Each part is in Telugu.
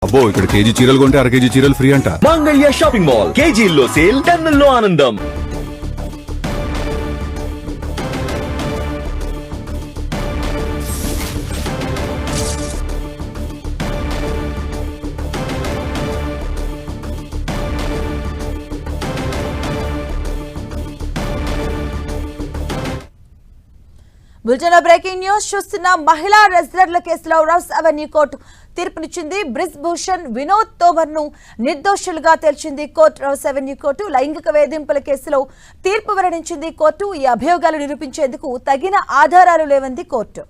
అబ్బో ఇక్కడ కేజీ చీరలు కొంటే అర కేజీ చీరలు ఫ్రీ అంట. మంగళ్య షాపింగ్ మాల్ కేజీల్లో సేల్, టన్నుల్లో ఆనందం. బులెటిన్లో బ్రేకింగ్ న్యూస్ చూస్తున్న మహిళా రెజ్లర్ల కేసులో రౌస్ అవెన్యూ కోర్టు తీర్పునిచ్చింది. బ్రిజ్ భూషణ్, వినోద్ తోమర్ ను నిర్దోషులుగా తేల్చింది కోర్టు. రౌస్ అవెన్యూ కోర్టు లైంగిక వేధింపుల కేసులో తీర్పు వెల్లడించింది కోర్టు. ఈ అభియోగాలు నిరూపించేందుకు తగిన ఆధారాలు లేవంది కోర్టు.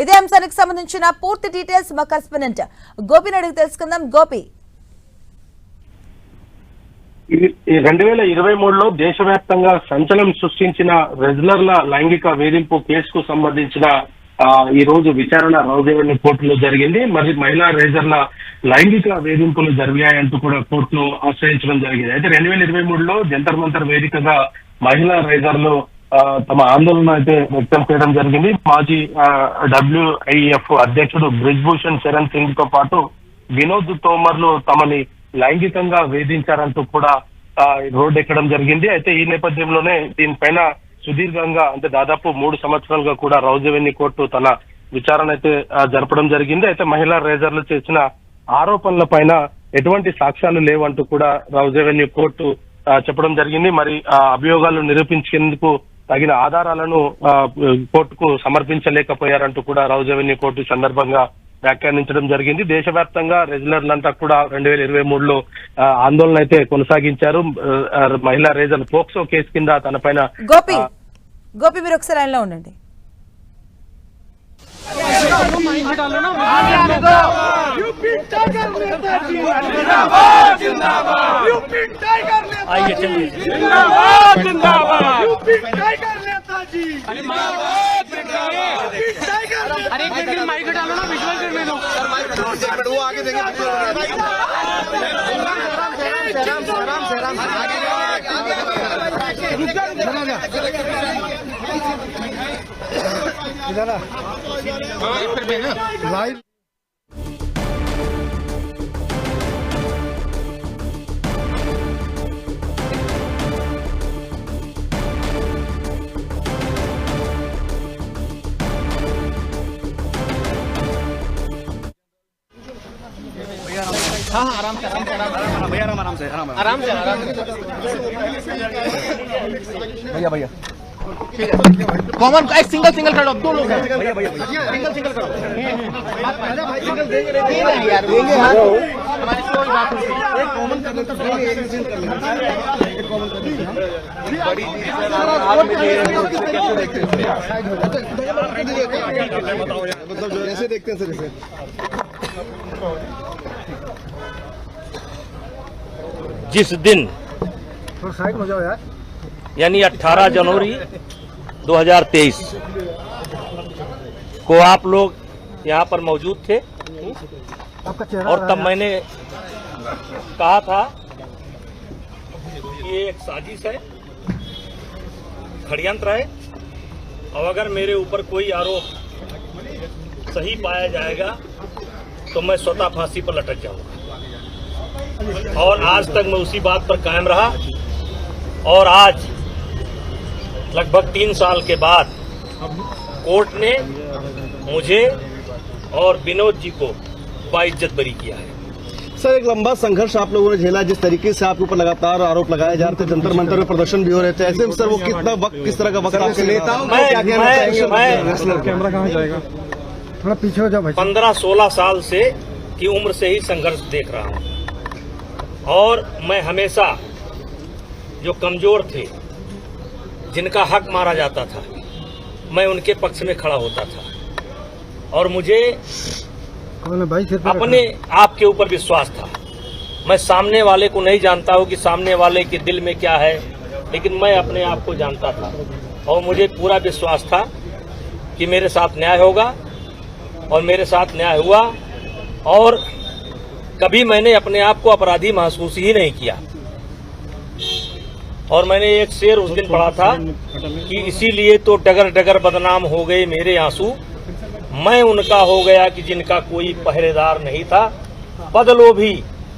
ఇదే అంశానికి సంబంధించిన పూర్తి డీటెయిల్స్ మా కరెస్పాండెంట్ గోపిని అడిగి తెలుసుకుందాం. గోపి, 2023లో దేశవ్యాప్తంగా సంచలనం సృష్టించిన రెజ్లర్ల లైంగిక వేధింపు కేసుకు సంబంధించిన ఈ రోజు విచారణ రౌస్ అవెన్యూ కోర్టులో జరిగింది. మరి మహిళా రెజ్లర్ల లైంగిక వేధింపులు జరిగాయంటూ కూడా కోర్టును ఆశ్రయించడం జరిగింది. అయితే 2023లో జంతర్ మంతర్ వేదికగా మహిళా రెజ్లర్లు తమ ఆందోళన అయితే వ్యక్తం చేయడం జరిగింది. మాజీ WIF అధ్యక్షుడు బ్రిజ్ భూషణ్ శరణ్ సింగ్ తో పాటు వినోద్ తోమర్లు తమని లైంగికంగా వేధించారంటూ కూడా రోడ్డు ఎక్కడం జరిగింది. అయితే ఈ నేపథ్యంలోనే దీనిపైన సుదీర్ఘంగా అంటే దాదాపు 3 సంవత్సరాలుగా కూడా రౌస్ అవెన్యూ కోర్టు తన విచారణ అయితే జరపడం జరిగింది. అయితే మహిళా రేజర్లు చేసిన ఆరోపణల పైన ఎటువంటి సాక్ష్యాలు లేవంటూ కూడా రౌస్ అవెన్యూ కోర్టు చెప్పడం జరిగింది. మరి అభియోగాలు నిరూపించేందుకు తగిన ఆధారాలను కోర్టుకు సమర్పించలేకపోయారంటూ కూడా రౌస్ అవెన్యూ కోర్టు సందర్భంగా వ్యాఖ్యానించడం జరిగింది. దేశవ్యాప్తంగా రెజ్లర్లంతా కూడా 2023లో ఆందోళన అయితే కొనసాగించారు. మహిళా రేజర్లు పోక్సో కేసు కింద తన పైన గోపి మీరు ఒకసారి లైన్లో ఉండండి. वो आगे देंगे लाइव हाँ आराम से भैया आराम से भैया कॉमन एक सिंगल करो, 2 लोग हैं भैया सिंगल करो यार देंगे हमारी कोई बात नहीं, एक कॉमन कर लेते हैं, एक सिंगल कर लेते हैं, एक कॉमन कर लेते हैं बड़ी मतलब जैसे देखते हैं सर जैसे जिस दिन साइड हो जाओ यार यानी 18 जनवरी 2023 को आप लोग यहाँ पर मौजूद थे और तब मैंने कहा था कि ये एक साजिश है, षड्यंत्र है और अगर मेरे ऊपर कोई आरोप सही पाया जाएगा तो मैं स्वतः फांसी पर लटक जाऊंगा। और आज तक मैं उसी बात पर कायम रहा और आज लगभग 3 साल के बाद कोर्ट ने मुझे और विनोद जी को बाइज्जत बरी किया है। सर एक लंबा संघर्ष आप लोगों ने झेला, जिस तरीके से आपके ऊपर लगातार आरोप लगाए जा रहे थे, जंतर मंतर में प्रदर्शन भी हो रहे थे, ऐसे में सर वो कितना वक्त, किस तरह का वक्त आपके नेता कैमरा कहाँ जाएगा, थोड़ा पीछे हो जाओ। 15-16 साल से की उम्र से ही संघर्ष देख रहा हूँ और मैं हमेशा जो कमजोर थे, जिनका हक मारा जाता था, मैं उनके पक्ष में खड़ा होता था और मुझे अपने आप के ऊपर विश्वास था। मैं सामने वाले को नहीं जानता हूँ कि सामने वाले के दिल में क्या है, लेकिन मैं अपने आप को जानता था और मुझे पूरा विश्वास था कि मेरे साथ न्याय होगा और मेरे साथ न्याय हुआ और कभी मैंने अपने आप को अपराधी महसूस ही नहीं किया। और मैंने एक शेर उस दिन पढ़ा था कि इसीलिए तो डगर डगर बदनाम हो गए मेरे आंसू, मैं उनका हो गया कि जिनका कोई पहरेदार नहीं था। बदलोभी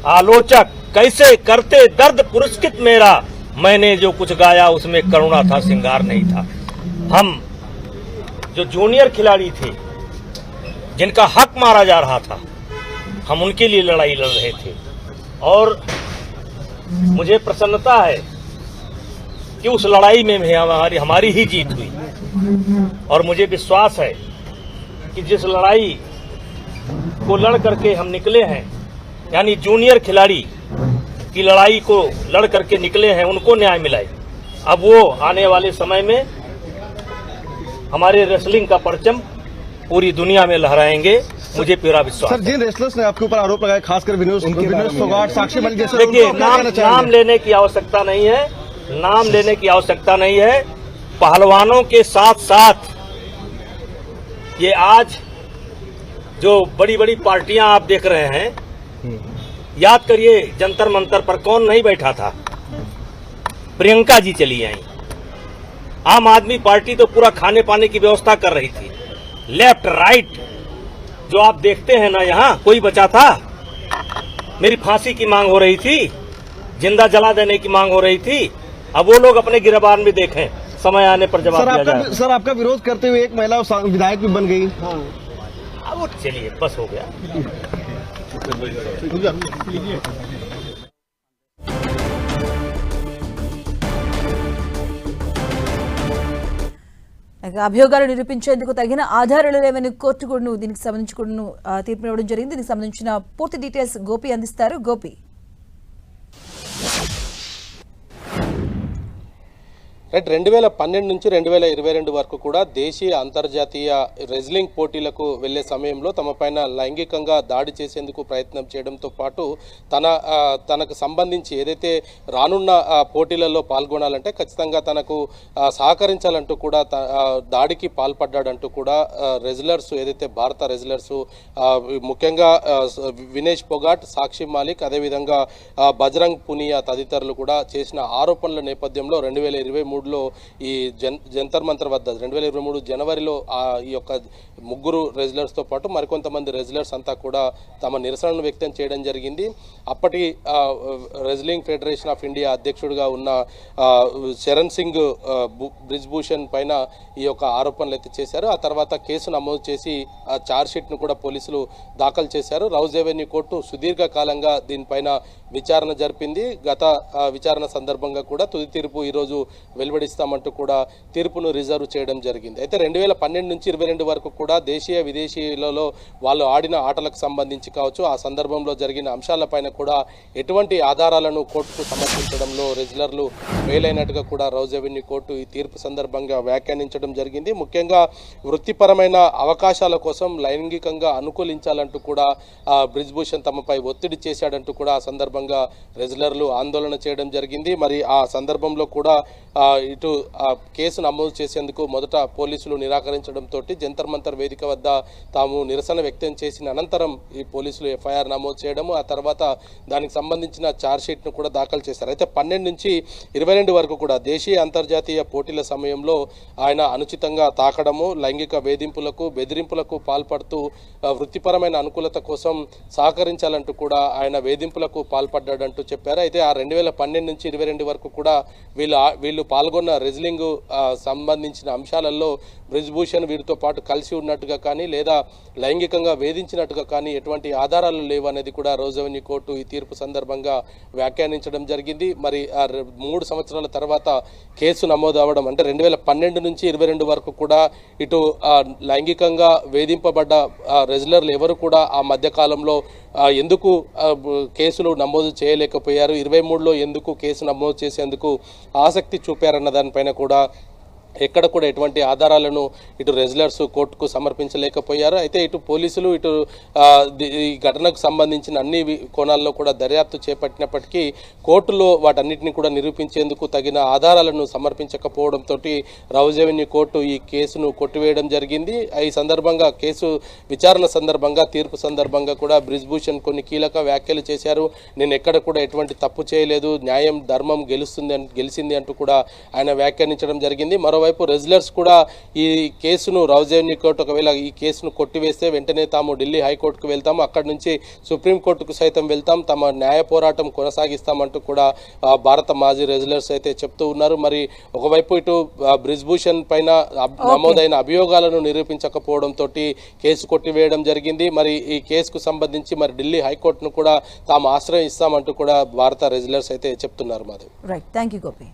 आलोचक कैसे करते दर्द पुरस्कृत मेरा, मैंने जो कुछ गाया उसमें करुणा था, श्रृंगार नहीं था। हम जो जूनियर खिलाड़ी थे जिनका हक मारा जा रहा था, हम उनके लिए लड़ाई लड़ रहे थे और मुझे प्रसन्नता है कि उस लड़ाई में हमारी ही जीत हुई। और मुझे विश्वास है कि जिस लड़ाई को लड़ करके हम निकले हैं, यानी जूनियर खिलाड़ी की लड़ाई को लड़ करके निकले हैं, उनको न्याय मिलाए। अब वो आने वाले समय में हमारे रेसलिंग का परचम पूरी दुनिया में लहराएंगे, मुझे पूरा विश्वास सर, जिन रेसलर्स ने आपके ऊपर आरोप लगाए, खासकर विनोद फोगाट, साक्षी मलिक जैसे, देखिए, नाम लेने की आवश्यकता नहीं है, नाम लेने की आवश्यकता नहीं है। पहलवानों के साथ साथ ये आज जो बड़ी बड़ी पार्टियां आप देख रहे हैं, याद करिए जंतर मंतर पर कौन नहीं बैठा था? प्रियंका जी चली आई। आम आदमी पार्टी तो पूरा खाने पाने की व्यवस्था कर रही थी। लेफ्ट राइट जो आप देखते हैं ना, यहाँ कोई बचा था? मेरी फांसी की मांग हो रही थी, जिंदा जला देने की मांग हो रही थी। अब वो लोग अपने गिरबान में देखें, समय आने पर जवाब दिया जाए। सर, आपका विरोध करते हुए एक महिला विधायक भी बन गई। अब चलिए, बस हो गया। అభియోగాలు నిరూపించేందుకు తగిన ఆధారాలు లేవని కోర్టు కూడా దీనికి సంబంధించి కూడా తీర్పు ఇవ్వడం జరిగింది. దీనికి సంబంధించిన పూర్తి డీటెయిల్స్ గోపి అందిస్తారు. గోపి, రైట్, 2012 నుంచి 2022 వరకు కూడా దేశీయ అంతర్జాతీయ రెజ్లింగ్ పోటీలకు వెళ్లే సమయంలో తమపైన లైంగికంగా దాడి చేసేందుకు ప్రయత్నం చేయడంతో పాటు తనకు సంబంధించి ఏదైతే రానున్న పోటీలలో పాల్గొనాలంటే ఖచ్చితంగా తనకు సహకరించాలంటూ కూడా దాడికి పాల్పడ్డాడంటూ కూడా రెజ్లర్స్, ఏదైతే భారత రెజ్లర్స్ ముఖ్యంగా వినేష్ ఫోగాట్, సాక్షి మాలిక్, అదేవిధంగా బజరంగ్ పునియా తదితరులు కూడా చేసిన ఆరోపణల నేపథ్యంలో 2023 ఈ జంతర్ మంతర్ వద్ద 2023 జనవరిలో ఈ యొక్క ముగ్గురు రెజ్లర్స్తో పాటు మరికొంతమంది రెజ్లర్స్ అంతా కూడా తమ నిరసనను వ్యక్తం చేయడం జరిగింది. అప్పటి రెజ్లింగ్ ఫెడరేషన్ ఆఫ్ ఇండియా అధ్యక్షుడిగా ఉన్న శరణ్ సింగ్ బ్రిజ్భూషణ్ పైన ఈ యొక్క ఆరోపణలు అయితే చేశారు. ఆ తర్వాత కేసు నమోదు చేసి ఛార్జ్షీట్ను కూడా పోలీసులు దాఖలు చేశారు. రౌజ్ ఎవెన్యూ కోర్టు సుదీర్ఘకాలంగా దీనిపైన విచారణ జరిపింది. గత విచారణ సందర్భంగా కూడా తుది తీర్పు ఈరోజు వెలువడిస్తామంటూ కూడా తీర్పును రిజర్వ్ చేయడం జరిగింది. అయితే 2012 నుంచి 2022 వరకు కూడా దేశీయ విదేశీలలో వాళ్ళు ఆడిన ఆటలకు సంబంధించి కావచ్చు, ఆ సందర్భంలో జరిగిన అంశాలపైన కూడా ఎటువంటి ఆధారాలను కోర్టుకు సమర్పించడంలో రెజ్లర్లు ఫెయిల్ అయినట్టుగా కూడా రౌజ్ ఎవెన్యూ కోర్టు ఈ తీర్పు సందర్భంగా వ్యాఖ్యానించడం జరిగింది. ముఖ్యంగా వృత్తిపరమైన అవకాశాల కోసం లైంగికంగా అనుకూలించాలంటూ కూడా బ్రిజ్భూషణ్ తమపై ఒత్తిడి చేశాడంటూ కూడా ఆ సందర్భంగా రెజ్లర్లు ఆందోళన చేయడం జరిగింది. మరి ఆ సందర్భంలో కూడా ఇటు కేసు నమోదు చేసేందుకు మొదట పోలీసులు నిరాకరించడంతో జంతర్ మంతర్ వేదిక వద్ద తాము నిరసన వ్యక్తం చేసిన అనంతరం ఈ పోలీసులు ఎఫ్ఐఆర్ నమోదు చేయడము, ఆ తర్వాత దానికి సంబంధించిన ఛార్జ్షీట్ను కూడా దాఖలు చేశారు. అయితే 12 నుంచి 22 వరకు కూడా దేశీయ అంతర్జాతీయ పోటీల సమయంలో ఆయన అనుచితంగా తాకడము, లైంగిక వేధింపులకు, బెదిరింపులకు పాల్పడుతూ వృత్తిపరమైన అనుకూలత కోసం సహకరించాలంటూ కూడా ఆయన వేధింపులకు పాల్పడ్డాడంటూ చెప్పారు. అయితే ఆ 2012 నుంచి 22 వరకు కూడా వీళ్ళు పాల్గొన్న రెజ్లింగ్ సంబంధించిన అంశాలలో బ్రిజ్భూషణ్ వీరితో పాటు కలిసి ఉన్నట్టుగా కానీ లేదా లైంగికంగా వేధించినట్టుగా కానీ ఎటువంటి ఆధారాలు లేవు అనేది కూడా రౌజ్ ఎవెన్యూ కోర్టు ఈ తీర్పు సందర్భంగా వ్యాఖ్యానించడం జరిగింది. మరి 3 సంవత్సరాల తర్వాత కేసు నమోదు అవ్వడం, అంటే 2012 నుంచి 22 వరకు కూడా ఇటు లైంగికంగా వేధింపబడ్డ రెజ్లర్లు ఎవరు కూడా ఆ మధ్యకాలంలో ఎందుకు కేసులు నమోదు చేయలేకపోయారు, 23లో ఎందుకు కేసు నమోదు చేసేందుకు ఆసక్తి చూపారన్న దానిపైన కూడా ఎక్కడ కూడా ఎటువంటి ఆధారాలను ఇటు రెజ్లర్స్ కోర్టుకు సమర్పించలేకపోయారు. అయితే ఇటు పోలీసులు ఇటు ఈ ఘటనకు సంబంధించిన అన్ని కోణాల్లో కూడా దర్యాప్తు చేపట్టినప్పటికీ కోర్టులో వాటన్నిటిని కూడా నిరూపించేందుకు తగిన ఆధారాలను సమర్పించకపోవడంతో రౌజ్ ఎవెన్యూ కోర్టు ఈ కేసును కొట్టివేయడం జరిగింది. ఈ సందర్భంగా కేసు విచారణ సందర్భంగా, తీర్పు సందర్భంగా కూడా బ్రిజ్భూషణ్ కొన్ని కీలక వ్యాఖ్యలు చేశారు. నేను ఎక్కడ కూడా ఎటువంటి తప్పు చేయలేదు, న్యాయం ధర్మం గెలిచింది అంటూ కూడా ఆయన వ్యాఖ్యానించడం జరిగింది. మరోవైపు మరోవైపు రెజ్లర్స్ కూడా ఈ కేసును రౌజెవెన్యూ కోర్టు ఒకవేళ ఈ కేసును కొట్టివేస్తే వెంటనే తాము ఢిల్లీ హైకోర్టుకు వెళ్తాం, అక్కడి నుంచి సుప్రీంకోర్టుకు సైతం వెళ్తాం, తమ న్యాయ పోరాటం కొనసాగిస్తామంటూ కూడా భారత మాజీ రెజ్లర్స్ అయితే చెప్తూ ఉన్నారు. మరి ఒకవైపు ఇటు బ్రిజ్భూషణ్ పైన నమోదైన అభియోగాలను నిరూపించకపోవడంతో కేసు కొట్టివేయడం జరిగింది. మరి ఈ కేసుకు సంబంధించి మరి ఢిల్లీ హైకోర్టును కూడా తాము ఆశ్రయిస్తామంటూ కూడా భారత రెజ్లర్స్ అయితే చెప్తున్నారు. Madhav. Right, thank you Gopi.